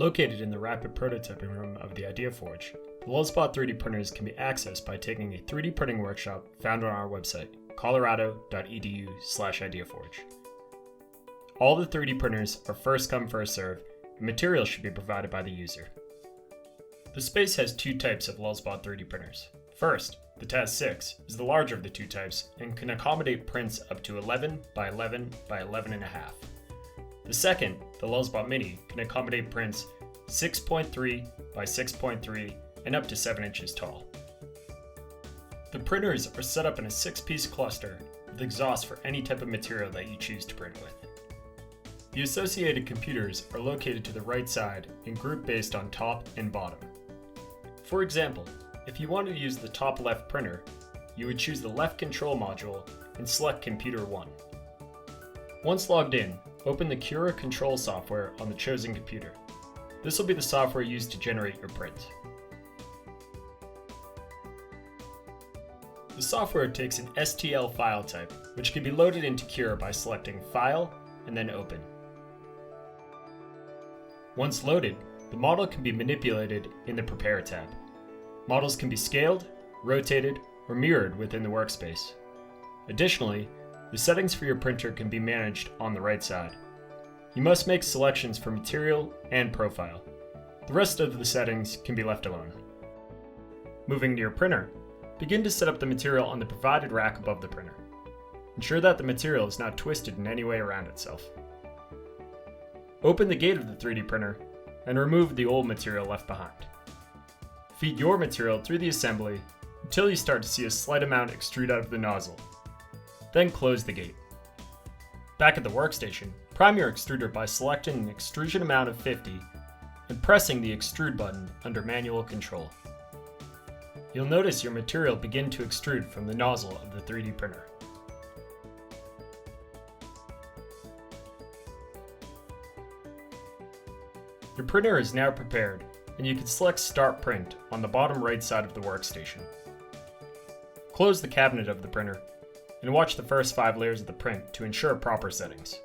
Located in the rapid prototyping room of the IdeaForge, the Lulzbot 3D printers can be accessed by taking a 3D printing workshop found on our website, colorado.edu/ideaforge. All the 3D printers are first come, first serve, and materials should be provided by the user. The space has two types of Lulzbot 3D printers. First, the TAS6 is the larger of the two types and can accommodate prints up to 11 by 11 by 11.5. The second, the Lulzbot Mini, can accommodate prints 6.3 by 6.3 and up to 7 inches tall. The printers are set up in a 6-piece cluster with exhaust for any type of material that you choose to print with. The associated computers are located to the right side and grouped based on top and bottom. For example, if you wanted to use the top left printer, you would choose the left control module and select Computer 1. Once logged in, open the Cura control software on the chosen computer. This will be the software used to generate your print. The software takes an STL file type, which can be loaded into Cura by selecting File and then Open. Once loaded, the model can be manipulated in the Prepare tab. Models can be scaled, rotated, or mirrored within the workspace. Additionally, the settings for your printer can be managed on the right side. You must make selections for material and profile. The rest of the settings can be left alone. Moving to your printer, begin to set up the material on the provided rack above the printer. Ensure that the material is not twisted in any way around itself. Open the gate of the 3D printer and remove the old material left behind. Feed your material through the assembly until you start to see a slight amount extrude out of the nozzle. Then close the gate. Back at the workstation, prime your extruder by selecting an extrusion amount of 50 and pressing the extrude button under manual control. You'll notice your material begin to extrude from the nozzle of the 3D printer. Your printer is now prepared, and you can select Start Print on the bottom right side of the workstation. Close the cabinet of the printer and watch the first 5 layers of the print to ensure proper settings.